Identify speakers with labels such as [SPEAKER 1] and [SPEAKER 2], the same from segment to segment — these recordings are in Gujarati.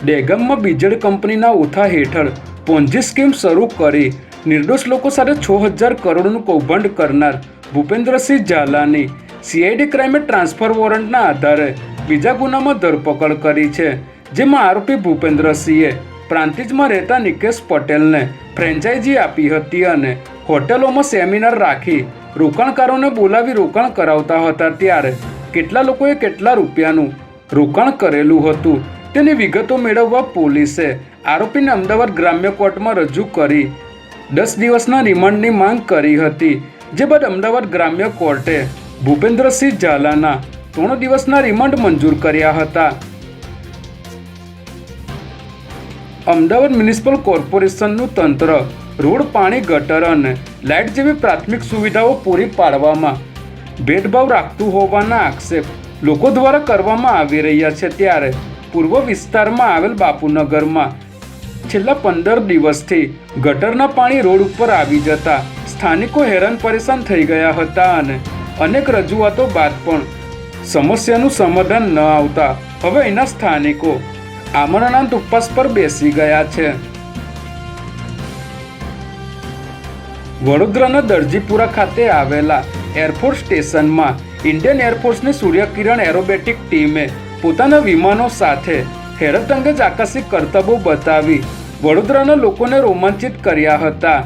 [SPEAKER 1] દહેગામમાં બીજેડ કંપનીના ઓથા હેઠળ પોન્જી સ્કીમ શરૂ કરી નિર્દોષ લોકો સાથે 6,000 કરોડનું કૌભાંડ કરનાર ભૂપેન્દ્રસિંહ ઝાલાની સીઆઈડી ક્રાઇમે ટ્રાન્સફર વોરંટના આધારે બીજા ગુનામાં ધરપકડ કરી છે, જેમાં આરોપી ભૂપેન્દ્રસિંહે પ્રાંતિજમાં રહેતા નિકેશ પટેલને ફ્રેન્ચાઇઝી આપી હતી અને હોટેલોમાં સેમિનાર રાખી રોકાણકારોને બોલાવી રોકાણ કરાવતા હતા, ત્યારે કેટલા લોકોએ કેટલા રૂપિયાનું રોકાણ કરેલું હતું તેની વિગતો મેળવવા પોલીસે આરોપીને અમદાવાદ ગ્રામ્ય કોર્ટમાં રજૂ કરી 10 દિવસના રિમાન્ડની માંગ કરી હતી, જે બાદ અમદાવાદ ગ્રામ્ય કોર્ટે ભૂપેન્દ્રસિંહ ઝાલાના 3 દિવસના રિમાન્ડ મંજૂર કર્યા હતા. અમદાવાદ મ્યુનિસિપલ કોર્પોરેશનનું તંત્ર રોડ, પાણી, ગટર અને લાઇટ જેવી પ્રાથમિક સુવિધાઓ પૂરી પાડવામાં ભેદભાવ રાખતું હોવાના આક્ષેપ લોકો દ્વારા કરવામાં આવી રહ્યા છે, ત્યારે પૂર્વ વિસ્તારમાં આવેલ બાપુનગરમાં છેલ્લા 15 દિવસથી ગટરના પાણી રોડ ઉપર આવી જતા સ્થાનિકો હેરાન પરેશાન થઈ ગયા હતા અને અનેક રજૂઆતો બાદ પણ સમસ્યાનું સમાધાન ન આવતા હવે અહીંના સ્થાનિકો આમરણાંત ઉપવાસ પર બેસી ગયા છે. વડોદરાના દરજીપુરા ખાતે આવેલા એરફોર્સ સ્ટેશનમાં ઇન્ડિયન એરફોર્સની સૂર્યકિરણ એરોબેટિક ટીમે પોતાના વિમાનો સાથે હેરત અંગે જ આકાશી કરતબો બતાવી વડોદરાના લોકોને રોમાંચિત કર્યા હતા.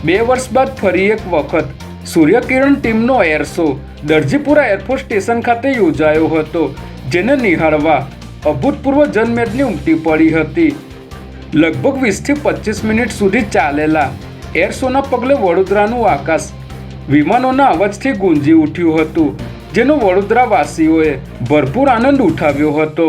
[SPEAKER 1] 2 વર્ષ બાદ ફરી એક વખત સૂર્યકિરણ ટીમનો air show Darjipura air force station ખાતે યોજાયો હતો, જેને નિહાળવા અભૂતપૂર્વ જનમેદની ઉમટી પડી હતી. લગભગ 20 થી 25 મિનિટ સુધી ચાલેલા એર શોના પગલે વડોદરાનું આકાશ વિમાનોના અવાજથી ગુંજી ઉઠ્યું હતું, જેનો વડોદરાવાસીઓએ ભરપૂર આનંદ ઉઠાવ્યો હતો.